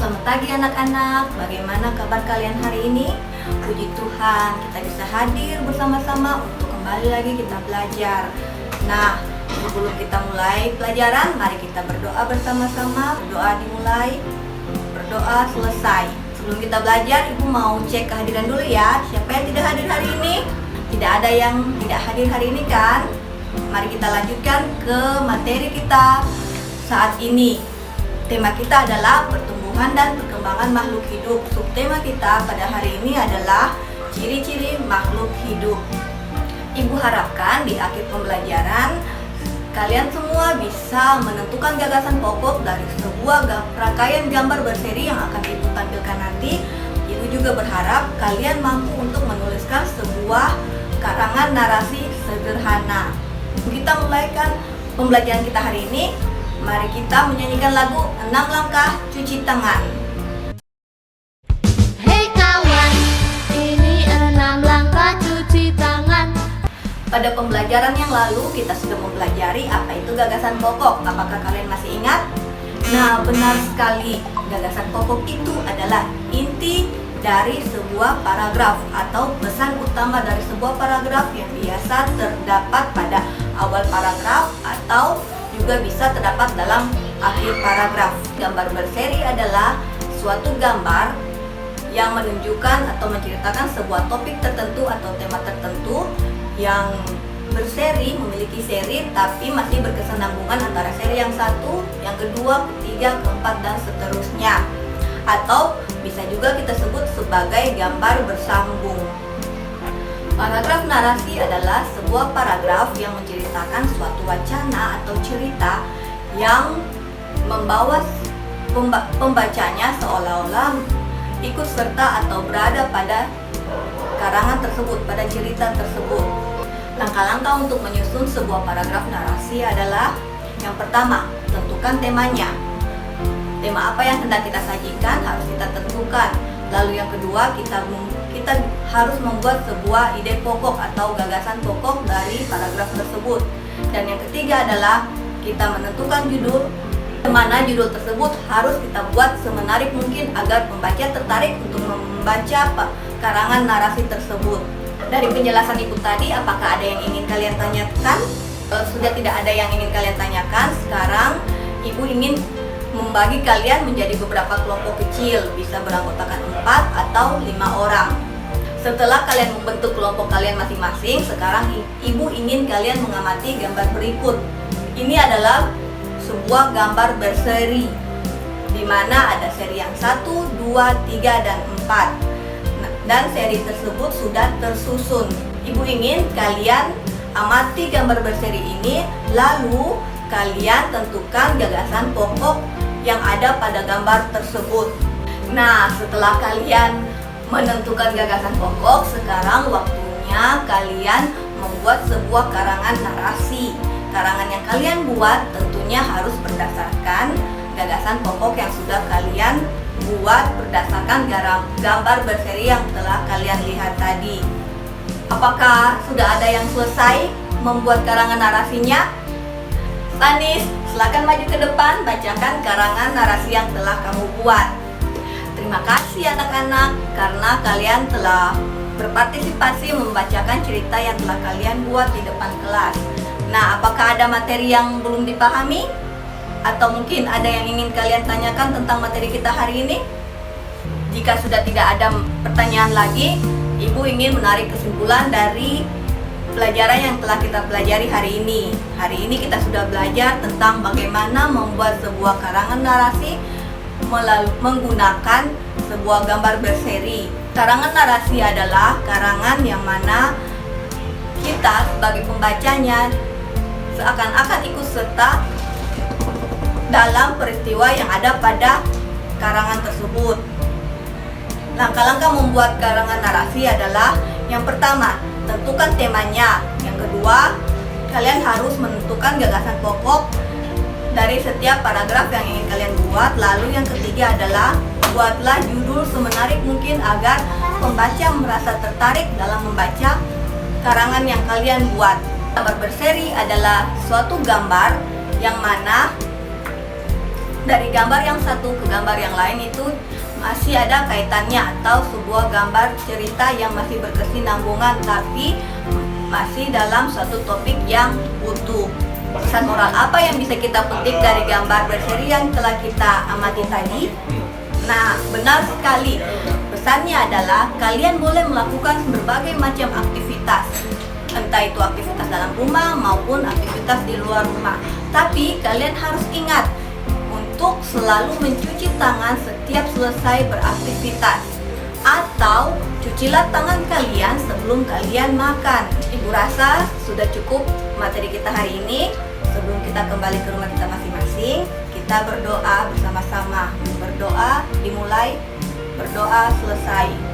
Selamat pagi anak-anak, bagaimana kabar kalian hari ini? Puji Tuhan, kita bisa hadir bersama-sama untuk kembali lagi kita belajar. Nah, sebelum kita mulai pelajaran, mari kita berdoa bersama-sama. Berdoa dimulai, berdoa selesai. Sebelum kita belajar, Ibu mau cek kehadiran dulu ya. Siapa yang tidak hadir hari ini? Tidak ada yang tidak hadir hari ini kan? Mari kita lanjutkan ke materi kita saat ini. Tema kita adalah pertumbuhan dan perkembangan makhluk hidup. Subtema kita pada hari ini adalah ciri-ciri makhluk hidup. Ibu harapkan di akhir pembelajaran kalian semua bisa menentukan gagasan pokok dari sebuah rangkaian gambar berseri yang akan Ibu tampilkan nanti. Ibu juga berharap kalian mampu untuk menuliskan sebuah karangan narasi sederhana. Kita mulaikan pembelajaran kita hari ini. Mari kita menyanyikan lagu 6 langkah cuci tangan. Hei kawan, ini 6 langkah cuci tangan. Pada pembelajaran yang lalu kita sudah mempelajari apa itu gagasan pokok. Apakah kalian masih ingat? Nah, benar sekali. Gagasan pokok itu adalah inti dari sebuah paragraf atau pesan utama dari sebuah paragraf yang biasa terdapat pada awal paragraf atau juga bisa terdapat dalam akhir paragraf. Gambar berseri adalah suatu gambar yang menunjukkan atau menceritakan sebuah topik tertentu atau tema tertentu yang berseri, memiliki seri tapi masih berkesinambungan antara seri yang satu, yang kedua, ketiga, keempat, dan seterusnya. Atau bisa juga kita sebut sebagai gambar bersambung. Paragraf narasi adalah sebuah paragraf yang menceritakan suatu wacana atau cerita yang membawa pembacanya seolah-olah ikut serta atau berada pada karangan tersebut, pada cerita tersebut. Langkah-langkah untuk menyusun sebuah paragraf narasi adalah: yang pertama, tentukan temanya. Tema apa yang hendak kita sajikan harus kita tentukan. Lalu yang kedua, kita harus membuat sebuah ide pokok atau gagasan pokok dari paragraf tersebut. Dan yang ketiga adalah kita menentukan judul, mana judul tersebut harus kita buat semenarik mungkin agar pembaca tertarik untuk membaca karangan narasi tersebut. Dari penjelasan Ibu tadi, apakah ada yang ingin kalian tanyakan? Kalau sudah tidak ada yang ingin kalian tanyakan, sekarang Ibu ingin membagi kalian menjadi beberapa kelompok kecil, bisa beranggotakan 4 atau 5 orang. Setelah kalian membentuk kelompok kalian masing-masing, sekarang Ibu ingin kalian mengamati gambar berikut. Ini adalah sebuah gambar berseri, di mana ada seri yang 1, 2, 3, dan 4. Dan seri tersebut sudah tersusun. Ibu ingin kalian amati gambar berseri ini, lalu kalian tentukan gagasan pokok yang ada pada gambar tersebut. Nah, setelah kalian menentukan gagasan pokok, sekarang waktunya kalian membuat sebuah karangan narasi. Karangan yang kalian buat tentunya harus berdasarkan gagasan pokok yang sudah kalian buat berdasarkan gambar berseri yang telah kalian lihat tadi. Apakah sudah ada yang selesai membuat karangan narasinya? Stanis, silakan maju ke depan, bacakan karangan narasi yang telah kamu buat. Terima kasih anak-anak karena kalian telah berpartisipasi membacakan cerita yang telah kalian buat di depan kelas. Nah, apakah ada materi yang belum dipahami? Atau mungkin ada yang ingin kalian tanyakan tentang materi kita hari ini? Jika sudah tidak ada pertanyaan lagi, Ibu ingin menarik kesimpulan dari pelajaran yang telah kita pelajari hari ini. Hari ini kita sudah belajar tentang bagaimana membuat sebuah karangan narasi menggunakan sebuah gambar berseri. Karangan narasi adalah karangan yang mana kita sebagai pembacanya seakan-akan ikut serta dalam peristiwa yang ada pada karangan tersebut. Langkah-langkah membuat karangan narasi adalah: yang pertama, tentukan temanya. Yang kedua, kalian harus menentukan gagasan pokok dari setiap paragraf yang ingin kalian buat. Lalu yang ketiga adalah buatlah judul semenarik mungkin agar pembaca merasa tertarik dalam membaca karangan yang kalian buat. Gambar berseri adalah suatu gambar yang mana dari gambar yang satu ke gambar yang lain itu masih ada kaitannya, atau sebuah gambar cerita yang masih berkesinambungan tapi masih dalam suatu topik yang utuh. Pesan moral apa yang bisa kita petik dari gambar berseri yang telah kita amati tadi? Nah, benar sekali. Pesannya adalah kalian boleh melakukan berbagai macam aktivitas, entah itu aktivitas dalam rumah maupun aktivitas di luar rumah. Tapi kalian harus ingat untuk selalu mencuci tangan setiap selesai beraktivitas, atau cucilah tangan kalian sebelum kalian makan. Ibu rasa sudah cukup materi kita hari ini. Sebelum kita kembali ke rumah kita masing-masing, kita berdoa bersama-sama. Berdoa dimulai, berdoa selesai.